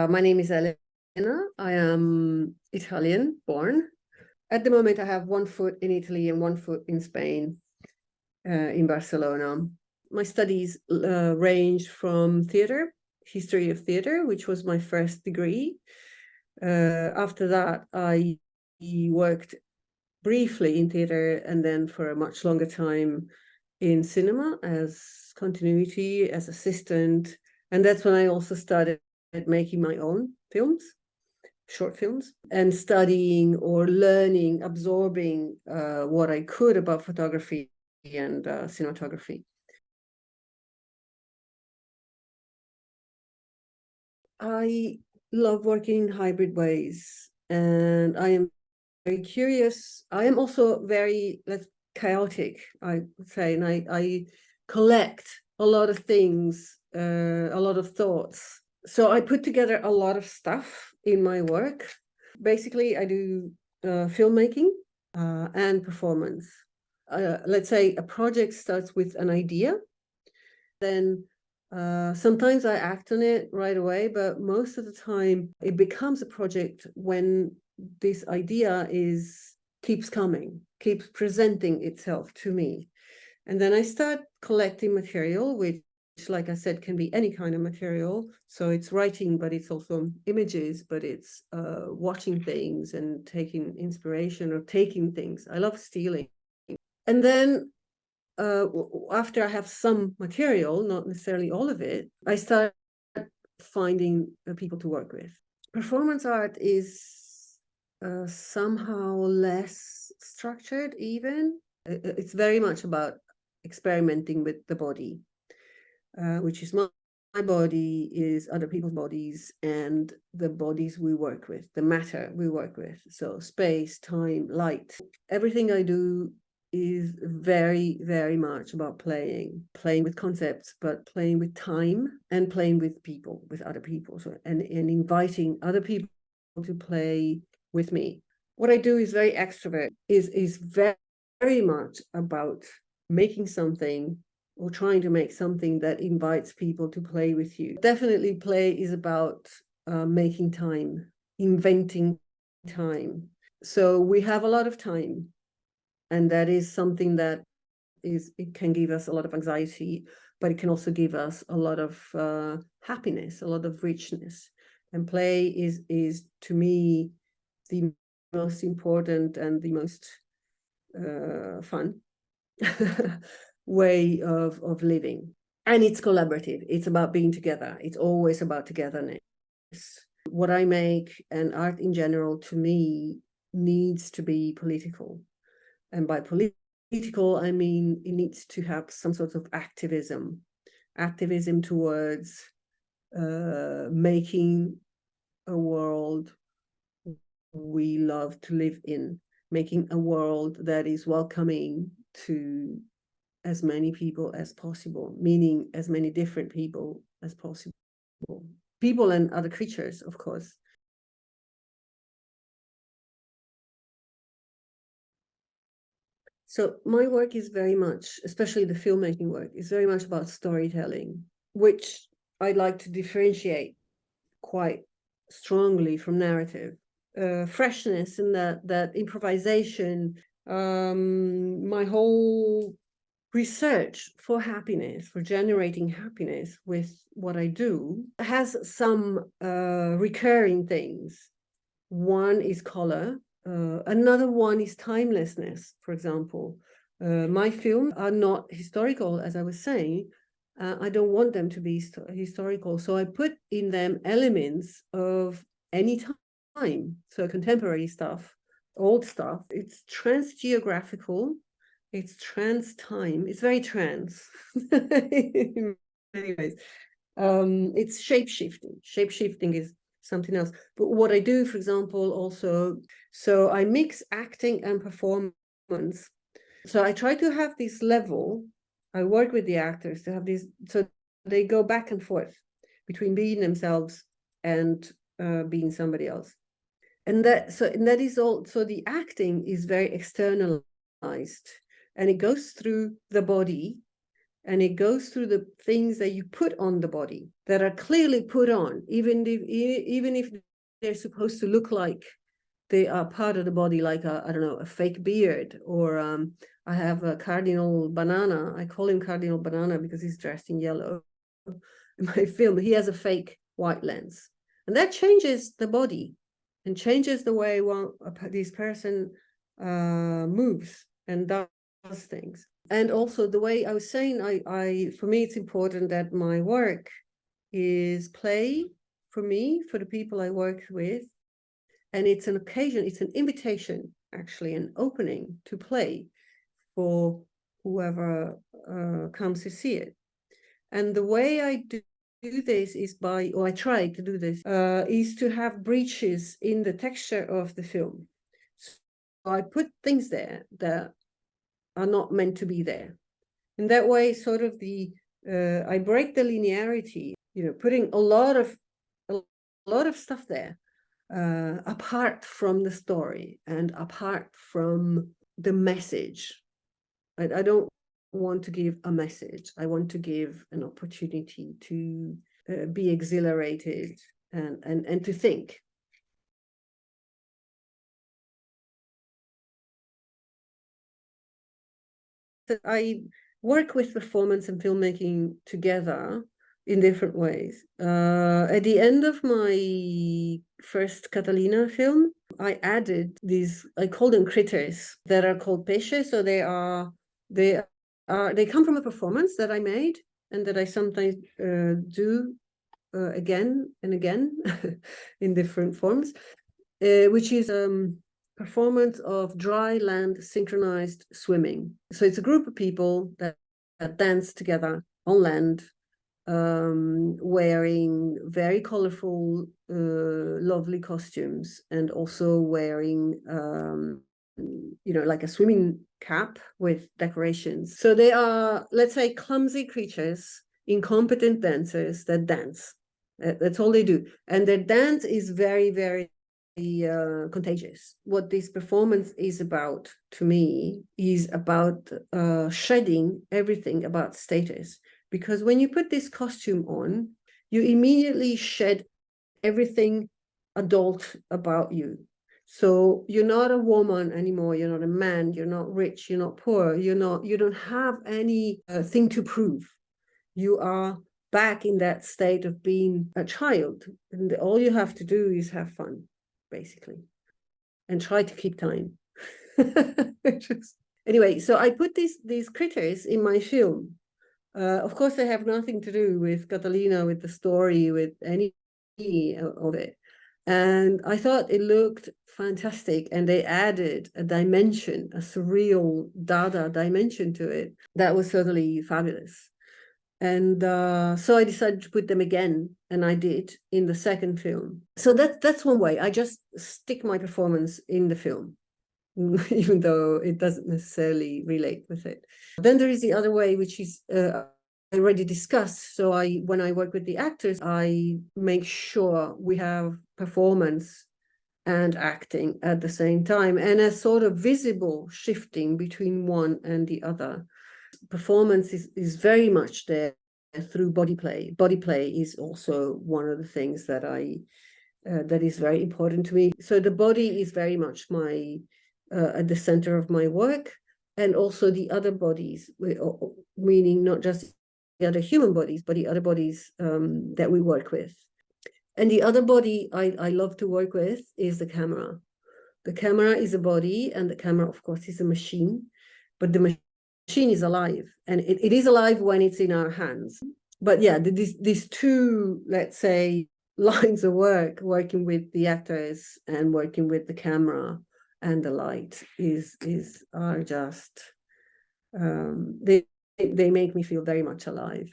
My name is Elena. I am Italian born. At the moment, I have one foot in Italy and one foot in Spain, in Barcelona. My studies range from theater, history of theater, which was my first degree. After that, I worked briefly in theater and then for a much longer time in cinema as continuity, as assistant. And that's when I also started making my own films, short films, and studying or learning, absorbing what I could about photography and cinematography. I love working in hybrid ways, and I am very curious. I am also very chaotic, I would say, and I collect a lot of things, a lot of thoughts. So I put together a lot of stuff in my work. Basically, I do filmmaking and performance. Let's say a project starts with an idea, then sometimes I act on it right away, but most of the time it becomes a project when this idea keeps coming, keeps presenting itself to me. And then I start collecting material, which, like I said, can be any kind of material. So it's writing, but it's also images, but it's watching things and taking inspiration or taking things. I love stealing. And then after I have some material, not necessarily all of it, I start finding people to work with. Performance art is somehow less structured even. It's very much about experimenting with the body, which is my body is other people's bodies and the bodies we work with, the matter we work with. So space, time, light. Everything I do is very, very much about playing with concepts, but playing with time and playing with people, with other people. So, and inviting other people to play with me. What I do is very extrovert, is very, very much about making something or trying to make something that invites people to play with you. Definitely play is about making time, inventing time. So we have a lot of time. And that is something that it can give us a lot of anxiety, but it can also give us a lot of happiness, a lot of richness. And play is to me the most important and the most fun way of living. And it's collaborative. It's about being together. It's always about togetherness. What I make and art in general, to me, needs to be political. And by political, I mean it needs to have some sort of activism towards making a world we love to live in, making a world that is welcoming to as many people as possible, meaning as many different people as possible. People and other creatures, of course. So my work is very much, especially the filmmaking work, is very much about storytelling, which I like to differentiate quite strongly from narrative. Freshness in that improvisation, my whole research for happiness, for generating happiness with what I do, has some recurring things. One is color. Another one is timelessness, for example. My films are not historical, as I was saying. I don't want them to be historical, so I put in them elements of any time. So contemporary stuff, old stuff. It's trans-geographical, it's trans-time, it's very trans in many ways. It's shape-shifting. Shape-shifting is something else. But what I do, for example, also, so I mix acting and performance. So I try to have this level. I work with the actors to have this, so they go back and forth between being themselves and being somebody else. And that is all. So the acting is very externalized, and it goes through the body, and it goes through the things that you put on the body that are clearly put on, even if they're supposed to look like they are part of the body, like I don't know, a fake beard, or I have a Cardinal Banana. I call him Cardinal Banana because he's dressed in yellow. In my film, he has a fake white lens, and that changes the body and changes the way this person moves and does things. And also the way I was saying, for me, it's important that my work is play for me, for the people I work with. And it's an occasion, it's an invitation, actually, an opening to play for whoever comes to see it. And the way I do this is or I try to do this, is to have breaches in the texture of the film. So I put things there that are not meant to be there. In that way, sort of I break the linearity, putting a lot of stuff there, apart from the story and apart from the message. I don't want to give a message. I want to give an opportunity to be exhilarated and to think. I work with performance and filmmaking together in different ways. At the end of my first Catalina film, I added these, I call them critters, that are called pachner. So they come from a performance that I made and that I sometimes do again and again in different forms, which is performance of dry land synchronized swimming. So it's a group of people that dance together on land, wearing very colorful, lovely costumes, and also wearing, like a swimming cap with decorations. So they are, let's say, clumsy creatures, incompetent dancers that dance. That's all they do. And their dance is very, very contagious. What this performance is about, to me, is about shedding everything about status. Because when you put this costume on, you immediately shed everything adult about you. So you're not a woman anymore, you're not a man, you're not rich, you're not poor, you don't have any thing to prove. You are back in that state of being a child, and all you have to do is have fun, basically, and try to keep time. Anyway, so I put these critters in my film. Of course, they have nothing to do with Catalina, with the story, with any of it. And I thought it looked fantastic, and they added a dimension, a surreal Dada dimension to it that was certainly fabulous. And so I decided to put them again, and I did in the second film. So that's one way. I just stick my performance in the film, even though it doesn't necessarily relate with it. Then there is the other way, which is I already discussed. So when I work with the actors, I make sure we have performance and acting at the same time, and a sort of visible shifting between one and the other. Performance is very much there through body play. Body play is also one of the things that that is very important to me. So the body is very much at the center of my work, and also the other bodies, meaning not just the other human bodies, but the other bodies that we work with. And the other body I love to work with is the camera. The camera is a body, and the camera, of course, is a machine, but the machine is alive, and it is alive when it's in our hands. But yeah, these two, let's say, lines of work, working with the actors and working with the camera and the light, are just they make me feel very much alive.